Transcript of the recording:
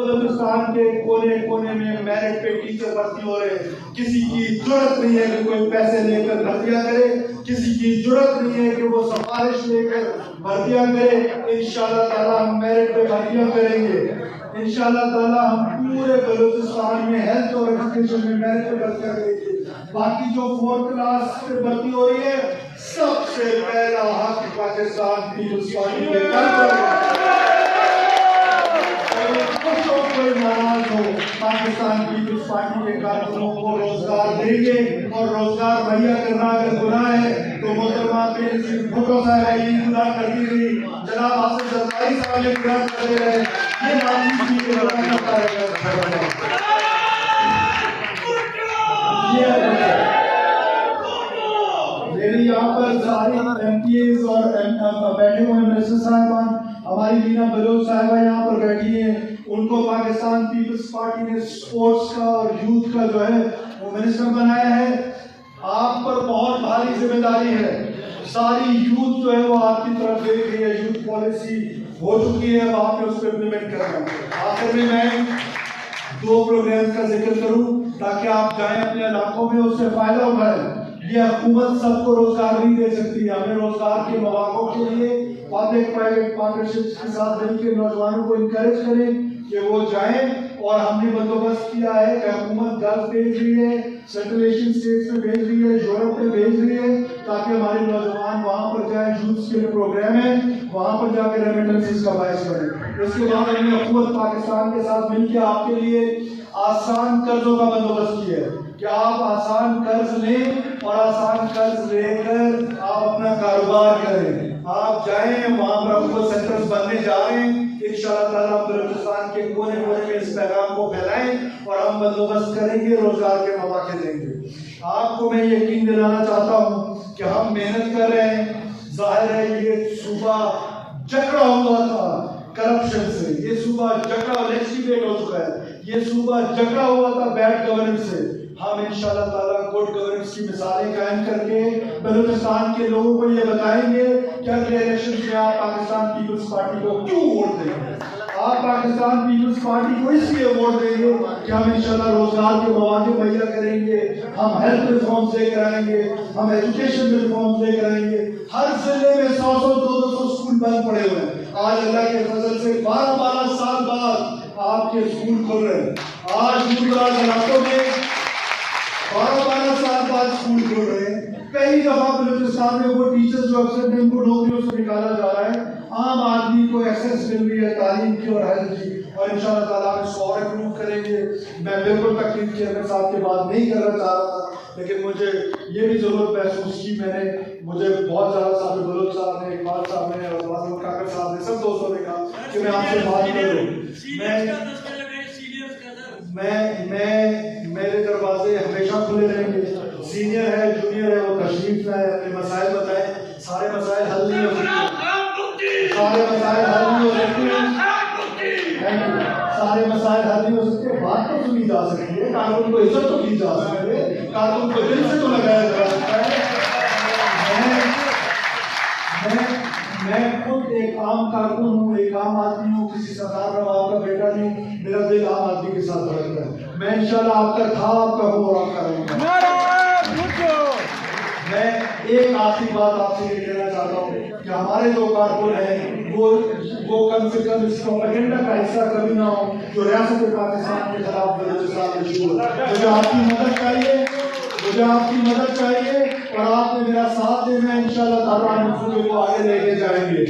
بلوچستان کے کونے کونے میں میرٹ پہ ٹیچر بھرتی ہو رہے ہیں. کسی کی جرأت نہیں ہے کہ کوئی پیسے لے کر بھرتیاں کرے, کسی کی جرأت نہیں ہے کہ وہ سفارش لے کر بھرتیاں کرے. انشاءاللہ تعالیٰ ہم میرٹ پہ بھرتیاں کریں گے. انشاءاللہ تعالیٰ ہم پورے بلوچستان میں ہیلتھ اور ایجوکیشن میں میرٹ پہ بھرتیاں کریں گے. باقی جو 4th کلاس پہ بھرتی ہو رہی ہے, سب سے پہلا حق پاکستان پیپلز پارٹی کے کوئی ناراض ہو, پاکستان پیپلز پارٹی کے کارکنوں کو روزگار دیں گے. اور روزگار مہیا کرنا اگر گناہ ہے تو محترمہ بھٹو صاحب یہ گناہ کرتی رہی, جناب حسن زرداری صاحب یہ گناہ کرتے رہے. یہ معلوم کی گناہ کرتا رہے گا. میری یہاں پر ساری ایم پی ایز اور بیٹھے ہوئے منسٹر صاحبان, ہماری لینا بلوچ صاحبہ یہاں پر بیٹھی ہیں. ان کو پاکستان پیپلز پارٹی نے سپورٹس کا اور یوتھ کا جو ہے وہ منسٹر بنایا ہے. آپ پر بہت بھاری ذمہ داری ہے. ساری یوتھ جو ہے وہ آپ کی طرف دیکھ رہی ہے. یوتھ پالیسی ہو چکی ہے, اب آپ نے اس کو امپلیمنٹ کرنا. آخر میں 2 پروگرامز کا ذکر کروں تاکہ آپ جائیں اپنے علاقوں میں اس سے فائدہ اٹھائیں. یہ حکومت سب کو روزگار نہیں دے سکتی. ہمیں روزگار کے مواقع کے لیے پبلک پرائیویٹ پارٹنرشپس کے ساتھ مل کے نوجوانوں کو انکریج کریں کہ وہ جائیں. اور ہم نے بندوبست کیا ہے کہ حکومت گلف بھیج رہی ہے, سینٹرل ایشین اسٹیٹس میں بھیج رہی ہے, یورپ میں بھیج رہی ہے تاکہ ہمارے نوجوان وہاں پر جائیں. یوتھ کے پروگرام ہے, وہاں پر جا کے ریمیٹنسز کا باعث بنے. اس کے بعد ہم نے حکومت پاکستان کے ساتھ مل کے آپ کے لیے آسان قرضوں کا بندوبست کیا ہے کہ آپ آسان قرض لیں اور آسان قرض لے کر آپ اپنا کاروبار کریں. آپ جائیں, وہاں پر حکومت سینٹرز بننے جا رہے ہیں. انشاءاللہ تعالیٰ بلوچستان کے کونے کونے میں اس پیغام کو پھیلائیں اور ہم بندوبست کریں گے, روزگار کے مواقع دیں گے. آپ کو میں یقین دلانا چاہتا ہوں کہ ہم محنت کر رہے ہیں. ظاہر ہے یہ صوبہ جکڑا ہوا تھا کرپشن سے, یہ صوبہ جکڑا لیجسلیٹ ہو چکا ہے, یہ صوبہ جکڑا ہوا تھا بیڈ گورننس سے. ہم انشاءاللہ تعالیٰ گڈ گورننس کی مثالیں قائم کر کے بلوچستان کے لوگوں کو یہ بتائیں گے کہ اگلے الیکشن میں آپ پاکستان پیپلز پارٹی کو کیوں ووٹ دیں گے. آپ پاکستان پیپلز پارٹی کو اس لیے ووٹ دیں گے کہ ہم انشاءاللہ روزگار کے مواقع مہیا کریں گے, ہم ہیلتھ ریفارمز لے کر آئیں گے, ہم ایجوکیشن میں ریفارمز لے کر آئیں گے. ہر ضلع میں 100-200 اسکول بند پڑے ہوئے ہیں. آج اللہ کے فضل سے 12 سال بعد آپ کے اسکول کھل رہے ہیں. آج دور دراز علاقوں میں 12 سال بعد اسکول کھل رہے ہیں. پہلی دفعہ بلوچستان میں وہ ٹیچرز جو اکثر ان کو نوکریوں سے نکالا جا رہا ہے, عام آدمی کو ایکسیس مل رہی ہے تعلیم کی اور ہیلتھ کی. اور انشاءاللہ تعالیٰ ہم اس کو اور امپروو کریں گے. میں بالکل تقریر چیئرمین صاحب کے بات نہیں کرنا چاہ رہا تھا, لیکن مجھے یہ بھی ضرورت محسوس کی. مجھے بہت زیادہ صاحب بلوچ صاحب نے, اقبال صاحب نے اور بازم کاکر صاحب نے, سب دوستوں نے کہا کہ میں آپ سے بات کروں. میرے دروازے ہمیشہ کھلے رہیں گے. سینئر ہے, جونیئر ہے, وہ تشریف لائے, اپنے مسائل بتائیں. سارے مسائل حل نہیں ہو سکتے, سارے مسائل حل نہیں ہو سکتے. بات تو سنی جا سکتی ہے, قانون کو عزت تو دی جا سکتی ہے, قانون کو دل سے تو لگایا جا سکتا ہے. میں خود ایک عام کارکن ہوں, ایک عام آدمی ہوں, کسی سردار نواب کا بیٹا نہیں ہوں. میرا دل عام آدمی کے ساتھ دھڑکتا ہے. میں انشاءاللہ آپ کا تھا, آپ کا ہوں اور آپ کا رہوں گا. میں ایک آخری بات آپ سے یہ کہنا چاہتا ہوں کہ ہمارے جو کارکن ہیں وہ کم سے کم اس پروپیگنڈا کا حصہ کبھی نہ ہو جو ریاست پاکستان کے خلاف بلوچستان میں شروع ہے. مجھے آپ کی مدد چاہیے اور آپ نے میرا ساتھ دینا ہے. انشاءاللہ تعالیٰ ہم اس کو آگے لے کے جائیں گے.